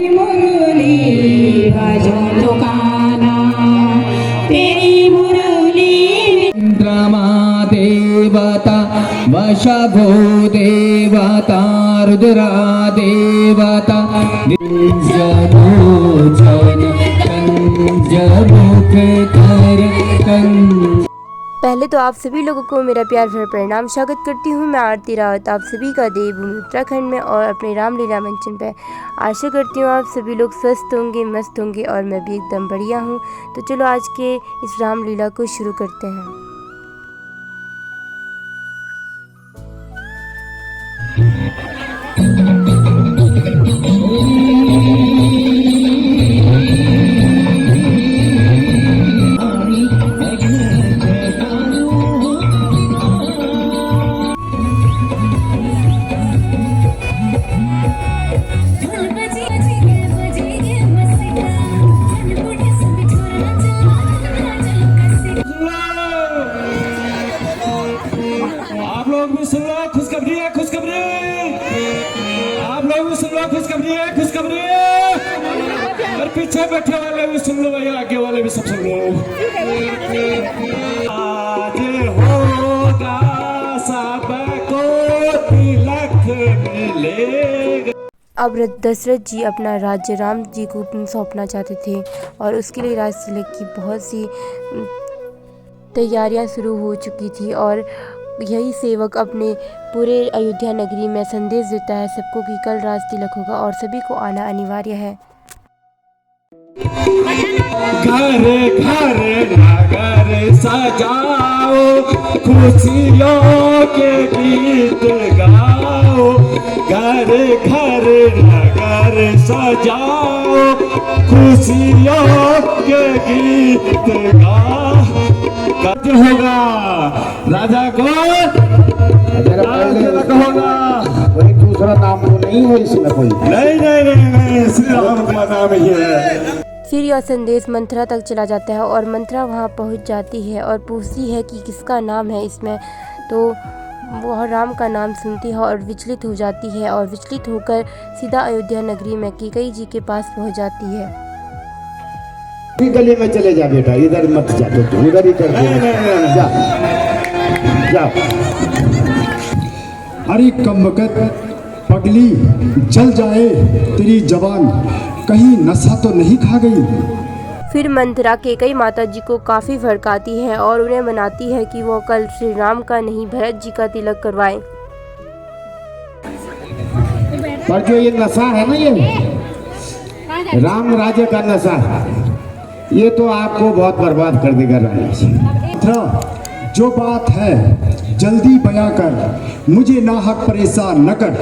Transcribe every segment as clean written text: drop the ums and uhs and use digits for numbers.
मुरली बजो तो काना तेरी मुरली इंद्रमा देवता वशभो देवता रुद्रा देवता जमोजन कंजमुख कर पहले तो आप सभी लोगों को मेरा प्यार भरा प्रणाम स्वागत करती हूँ। मैं आरती रावत आप सभी का देवभूमि उत्तराखंड में और अपने रामलीला मंचन पर आशा करती हूँ आप सभी लोग स्वस्थ होंगे, मस्त होंगे और मैं भी एकदम बढ़िया हूँ। तो चलो आज के इस रामलीला को शुरू करते हैं। आप लोग भी सुन लो खुशखबरी है, खुशखबरी। आप लोग भी सुन लो खुशखबरी है, खुशखबरी। और पीछे बैठे वाले भी सुन लो भैया, आगे वाले भी सब सुन लो। आज होगा सबको तिलक मिलेगा। अब दशरथ जी अपना राज्य राम जी को सौंपना चाहते थे और उसके लिए राज तिलक की बहुत सी तैयारियां शुरू हो चुकी थी और यही सेवक अपने पूरे अयोध्या नगरी में संदेश देता है सबको कि कल राज तिलक होगा और सभी को आना अनिवार्य है। घर घर नगर सजाओ, खुशियों के गीत गाओ। घर घर नगर सजाओ, खुशियों के गीत गाओ। कब होगा राजा को तिलक होगा। कोई दूसरा नाम तो नहीं है इसमें कोई? नहीं, श्री राम का नाम ही है। फिर यह संदेश मंथरा तक चला जाता है और मंथरा वहां पहुंच जाती है और पूछती है कि किसका नाम है इसमें। तो वह राम का नाम सुनती है और विचलित हो जाती है और विचलित होकर सीधा अयोध्या नगरी में कैकेयी जी के पास पहुंच जाती है। गली में चले जा बेटा, इधर मत जा, तो तू इधर ही कर दे। जा जा। अरे कमबख्त पगली, जल जाए तेरी जवान, कहीं नशा तो नहीं खा गई? फिर मंथरा कैकेयी माता जी को काफ़ी भड़काती है और उन्हें मनाती है कि वो कल श्री राम का नहीं भरत जी का तिलक करवाएं। पर जो ये नशा है ना, ये राम राज्य का नशा, ये तो आपको बहुत बर्बाद कर देगा रानी जी। जो बात है जल्दी बयां कर, मुझे नाहक परेशान न कर।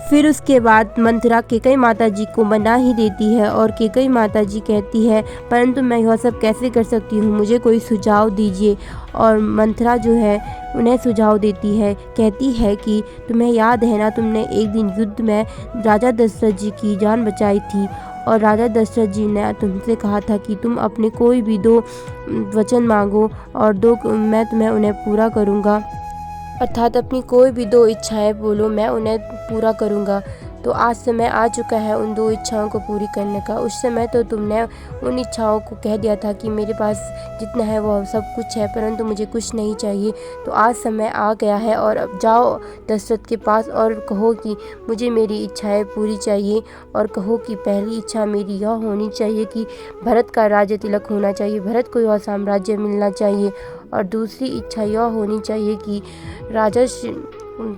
फिर उसके बाद मंथरा कैकेयी माता जी को मना ही देती है और कैकेयी माता जी कहती है परंतु मैं यह सब कैसे कर सकती हूँ, मुझे कोई सुझाव दीजिए। और मंथरा जो है उन्हें सुझाव देती है, कहती है कि तुम्हें याद है ना, तुमने एक दिन युद्ध में राजा दशरथ जी की जान बचाई थी और राजा दशरथ जी ने तुमसे कहा था कि तुम अपने कोई भी 2 वचन मांगो और मैं तुम्हें उन्हें पूरा करूँगा, अर्थात अपनी कोई भी 2 इच्छाएं बोलो, मैं उन्हें पूरा करूँगा। तो आज समय आ चुका है उन 2 इच्छाओं को पूरी करने का। उस समय तो तुमने उन इच्छाओं को कह दिया था कि मेरे पास जितना है वो सब कुछ है, परंतु मुझे कुछ नहीं चाहिए। तो आज समय आ गया है और अब जाओ दशरथ के पास और कहो कि मुझे मेरी इच्छाएं पूरी चाहिए और कहो कि पहली इच्छा मेरी यह होनी चाहिए कि भरत का राज्य तिलक होना चाहिए, भरत को यह साम्राज्य मिलना चाहिए। और दूसरी इच्छा यह होनी चाहिए कि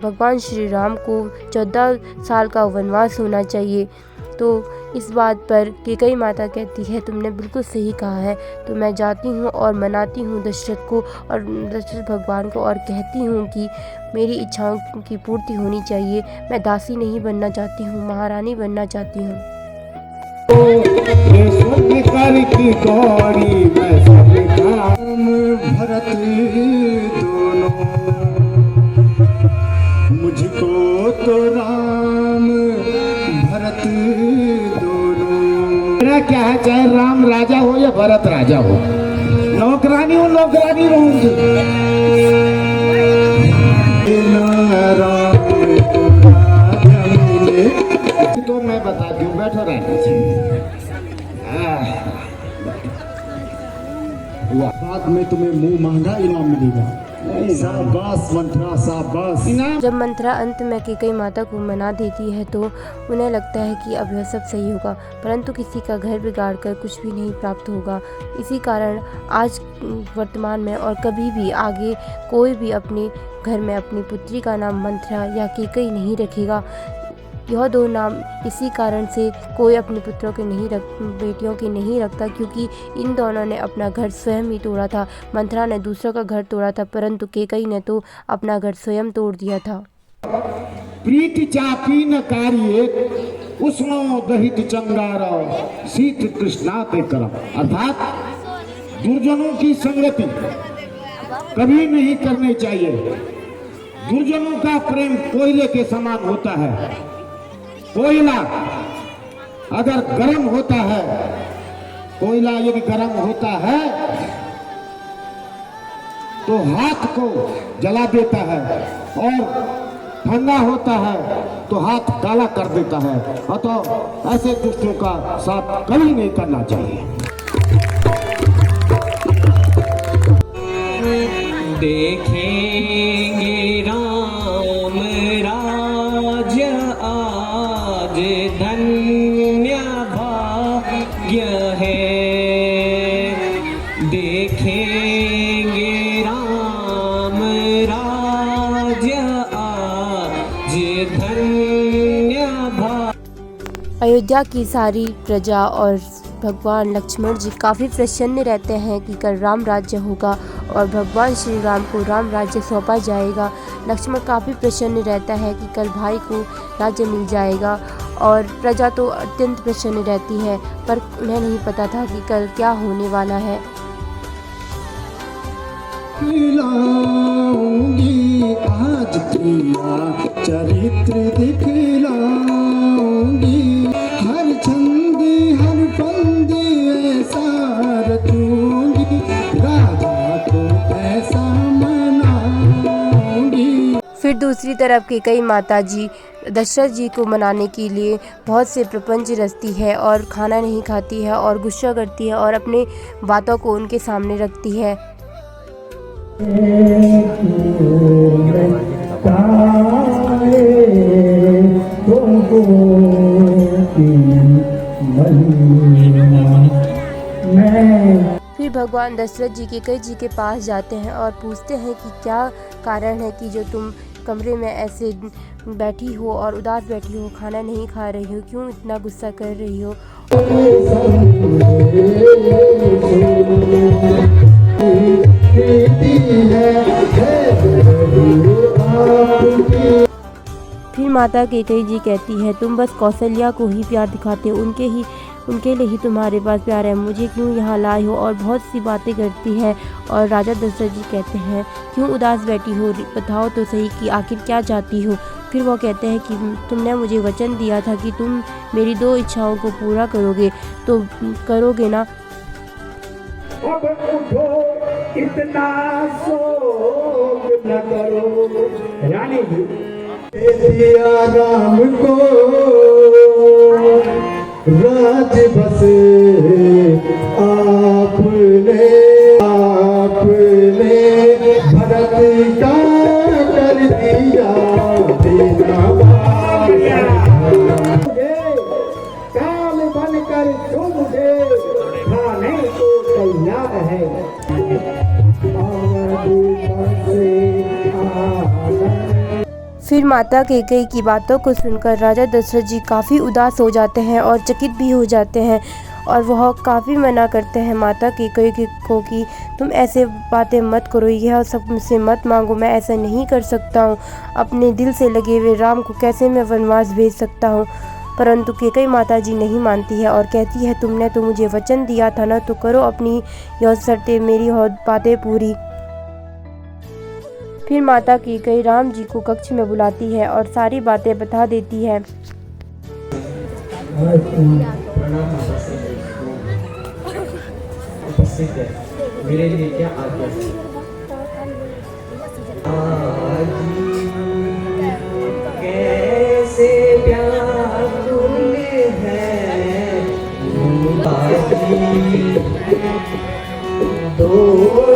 भगवान श्री राम को 14 साल का वनवास होना चाहिए। तो इस बात पर कैकेयी माता कहती है तुमने बिल्कुल सही कहा है। तो मैं जाती हूँ और मनाती हूँ दशरथ को और दशरथ भगवान को और कहती हूँ कि मेरी इच्छाओं की पूर्ति होनी चाहिए। मैं दासी नहीं बनना चाहती हूँ, महारानी बनना चाहती हूँ। भरत दोनों, मुझको तो राम भरत दोनों। मेरा क्या है, चाहे राम राजा हो या भरत राजा हो, नौकरानी हूँ, नौकरानी रहूंगी। तो मैं बता बाद में तुम्हें मुंह महंगा इनाम मिलेगा। शाबाश मंत्रा शाबाश। जब मंत्रा अंत में केकई माता को मना देती है तो उन्हें लगता है कि अब यह सब सही होगा, परंतु किसी का घर बिगाड़ कर कुछ भी नहीं प्राप्त होगा। इसी कारण आज वर्तमान में और कभी भी आगे कोई भी अपने घर में अपनी पुत्री का नाम मंत्रा या केकई नहीं रखेगा। यह दो नाम इसी कारण से कोई अपने पुत्रों के बेटियों के नहीं रखता, क्योंकि इन दोनों ने अपना घर स्वयं ही तोड़ा था। मंत्रा ने दूसरों का घर तोड़ा था, परंतु केकई ने तो अपना घर स्वयं तोड़ दिया था। प्रीति चापी न कार्य उष्णो दहित चंगारा शीत कृष्णाते करम। अर्थात दुर्जनों की संगति कभी नहीं करनी चाहिए। दुर्जनों का प्रेम कोयले के समान होता है। कोयला अगर गर्म होता है, कोयला यदि गर्म होता है तो हाथ को जला देता है, और ठंडा होता है तो हाथ काला कर देता है। अतः ऐसे दुष्टों का साथ कभी नहीं करना चाहिए। देखेंगे राम राज्य आज धन्य भाग्य है। देखेंगे राम राज्य आज धन्य भाग्य। अयोध्या की सारी प्रजा और भगवान लक्ष्मण जी काफ़ी प्रसन्न रहते हैं कि कल राम राज्य होगा और भगवान श्री राम को राम राज्य सौंपा जाएगा। लक्ष्मण काफ़ी प्रसन्न रहता है कि कल भाई को राज्य मिल जाएगा, और प्रजा तो अत्यंत प्रसन्न रहती है, पर उन्हें नहीं पता था कि कल क्या होने वाला है। दिखलाऊंगी आज तेरा चरित्र दिखलाऊंगी, हर छंद हर फंद ऐसा रचूंगी, राजा को ऐसा मनाऊंगी। फिर दूसरी तरफ केकई माता जी दशरथ जी को मनाने के लिए बहुत से प्रपंच रचती है और खाना नहीं खाती है और गुस्सा करती है और अपने बातों को उनके सामने रखती है। फिर भगवान दशरथ जी केकई जी के पास जाते हैं और पूछते हैं कि क्या कारण है कि जो तुम कमरे में ऐसे बैठी हो और उदास बैठी हो, खाना नहीं खा रही हो, क्यों इतना गुस्सा कर रही हो। फिर माता केकई जी कहती है, तुम बस कौशल्या को ही प्यार दिखाते हो, उनके लिए ही तुम्हारे पास प्यार है, मुझे क्यों यहाँ लाए हो, और बहुत सी बातें करती है। और राजा दशरथ जी कहते हैं, क्यों उदास बैठी हो, बताओ तो सही कि आखिर क्या चाहती हो। फिर वो कहते हैं कि तुमने मुझे वचन दिया था कि तुम मेरी 2 इच्छाओं को पूरा करोगे, तो करोगे ना। अब उठो इतना शोक न करो रानी जी। दिया राम को राज बस आपने भरत का कर दिया देना काल बनकर तुम मुझे खाने को तैयार है। फिर माता केकई की बातों को सुनकर राजा दशरथ जी काफ़ी उदास हो जाते हैं और चकित भी हो जाते हैं, और वह काफ़ी मना करते हैं माता केकई को कि तुम ऐसे बातें मत करो, यह सब मुझसे मत मांगो, मैं ऐसा नहीं कर सकता हूँ। अपने दिल से लगे हुए राम को कैसे मैं वनवास भेज सकता हूँ। परंतु केकई माता जी नहीं मानती है और कहती है, तुमने तो मुझे वचन दिया था ना, तो करो अपनी यह शर्तें, मेरी बातें पूरी। फिर माता केकई राम जी को कक्ष में बुलाती है और सारी बातें बता देती है। मेरे लिए क्या आज्ञा कैसे व्याकुल है दो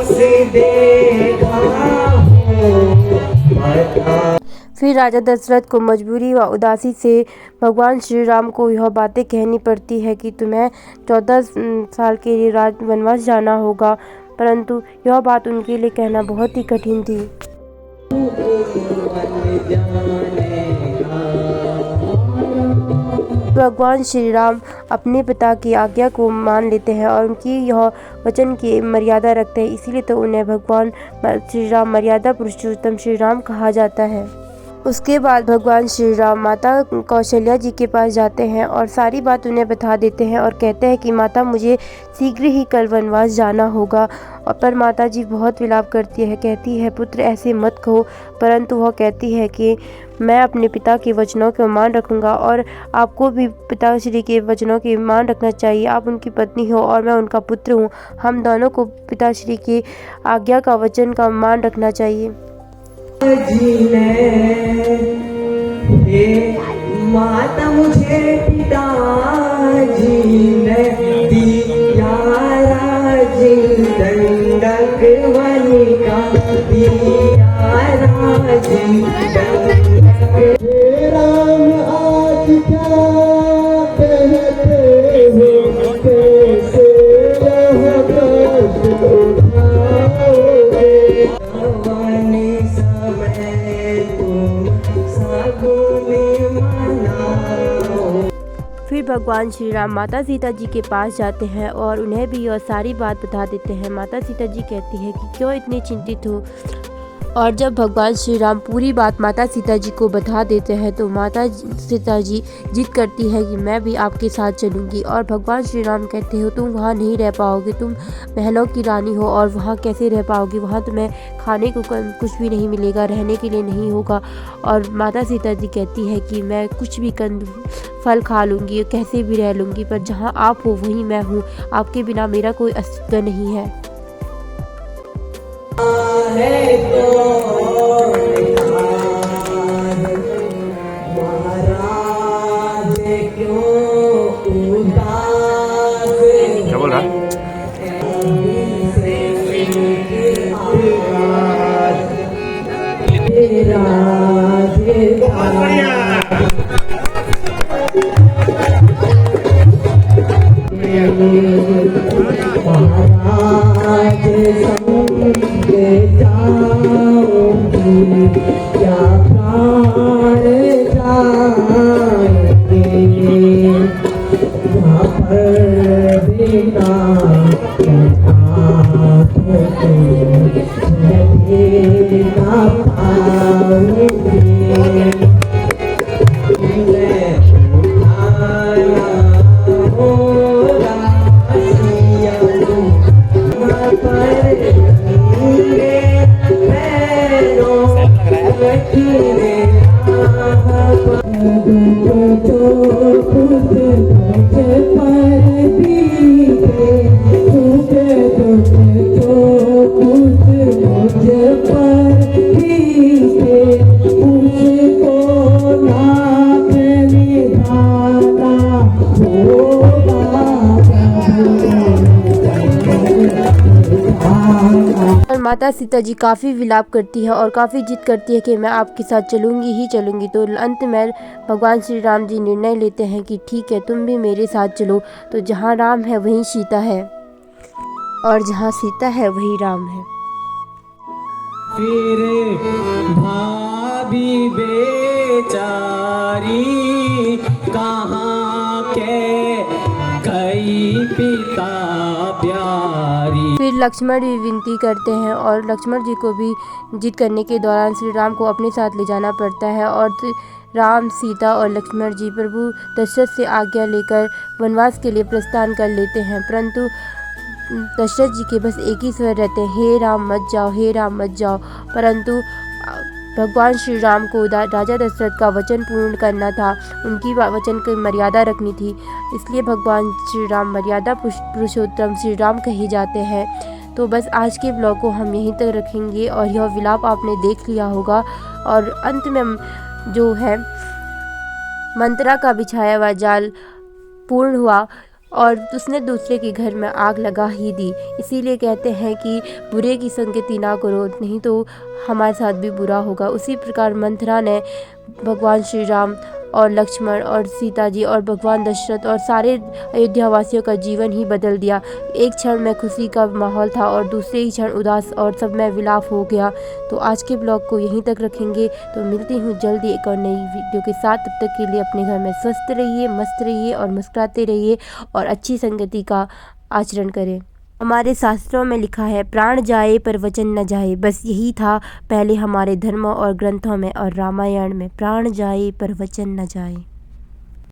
फिर राजा दशरथ को मजबूरी व उदासी से भगवान श्री राम को यह बातें कहनी पड़ती है कि तुम्हें 14 साल के लिए वनवास जाना होगा, परंतु यह बात उनके लिए कहना बहुत ही कठिन थी। भगवान श्री राम अपने पिता की आज्ञा को मान लेते हैं और उनकी यह वचन की मर्यादा रखते हैं, इसीलिए तो उन्हें भगवान श्री राम मर्यादा पुरुषोत्तम श्री राम कहा जाता है। उसके बाद भगवान श्री राम माता कौशल्या जी के पास जाते हैं और सारी बात उन्हें बता देते हैं और कहते हैं कि माता मुझे शीघ्र ही कल वनवास जाना होगा। और पर माता जी बहुत विलाप करती है, कहती है पुत्र ऐसे मत कहो, परंतु वह कहती है कि मैं अपने पिता के वचनों का मान रखूंगा और आपको भी पिताश्री के वचनों के मान रखना चाहिए। आप उनकी पत्नी हो और मैं उनका पुत्र हूँ, हम दोनों को पिताश्री की आज्ञा का वचन का मान रखना चाहिए। हे माता मुझे पिताजी ने दिया राजी दंडक वनिका दिया राजी दंडक। हे राम आज क्या कहते हो, कैसे यह कष्ट उठाओगे। फिर भगवान श्री राम माता सीता जी के पास जाते हैं और उन्हें भी यह सारी बात बता देते हैं। माता सीता जी कहती है कि क्यों इतने चिंतित हो, और जब भगवान श्री राम पूरी बात माता सीता जी को बता देते हैं तो माता सीता जी जिद करती है कि मैं भी आपके साथ चलूँगी। और भगवान श्री राम कहते हो तुम वहाँ नहीं रह पाओगे, तुम महलों की रानी हो और वहाँ कैसे रह पाओगे, वहाँ तुम्हें खाने को कुछ भी नहीं मिलेगा, रहने के लिए नहीं होगा। और माता सीता जी कहती है कि मैं कुछ भी कंद फल खा लूँगी, कैसे भी रह लूँगी, पर जहाँ आप हो वहीं मैं हूँ, आपके बिना मेरा कोई अस्तित्व नहीं है। क्या बोल रहा? माता सीता जी काफ़ी विलाप करती है और काफ़ी जिद करती है कि मैं आपके साथ चलूँगी ही चलूँगी। तो अंत में भगवान श्री राम जी निर्णय लेते हैं कि ठीक है तुम भी मेरे साथ चलो। तो जहाँ राम है वहीं सीता है और जहाँ सीता है वहीं राम है। फिर भाभी बेचारी कहाँ के कई पिता प्यारी। फिर लक्ष्मण भी विनती करते हैं और लक्ष्मण जी को भी जिद करने के दौरान श्री राम को अपने साथ ले जाना पड़ता है और राम, सीता और लक्ष्मण जी प्रभु दशरथ से आज्ञा लेकर वनवास के लिए प्रस्थान कर लेते हैं। परंतु दशरथ जी के बस एक ही स्वर रहते हैं, हे राम मत जाओ, हे राम मत जाओ। परंतु भगवान श्री राम को राजा दशरथ का वचन पूर्ण करना था, उनकी वचन की मर्यादा रखनी थी, इसलिए भगवान श्री राम मर्यादा पुरुषोत्तम श्री राम कहे जाते हैं। तो बस आज के ब्लॉग को हम यहीं तक रखेंगे और यह विलाप आपने देख लिया होगा। और अंत में जो है मंत्रा का बिछाया हुआ जाल पूर्ण हुआ और उसने दूसरे के घर में आग लगा ही दी। इसीलिए कहते हैं कि बुरे की संगति ना करो, नहीं तो हमारे साथ भी बुरा होगा। उसी प्रकार मंथरा ने भगवान श्री राम और लक्ष्मण और सीता जी और भगवान दशरथ और सारे अयोध्या वासियों का जीवन ही बदल दिया। एक क्षण में खुशी का माहौल था और दूसरे ही क्षण उदास और सब में विलाप हो गया। तो आज के ब्लॉग को यहीं तक रखेंगे। तो मिलती हूँ जल्दी एक और नई वीडियो के साथ। तब तक के लिए अपने घर में स्वस्थ रहिए, मस्त रहिए और मुस्कुराते रहिए और अच्छी संगति का आचरण करें। हमारे शास्त्रों में लिखा है, प्राण जाए पर वचन न जाए। बस यही था पहले हमारे धर्म और ग्रंथों में और रामायण में, प्राण जाए पर वचन न जाए।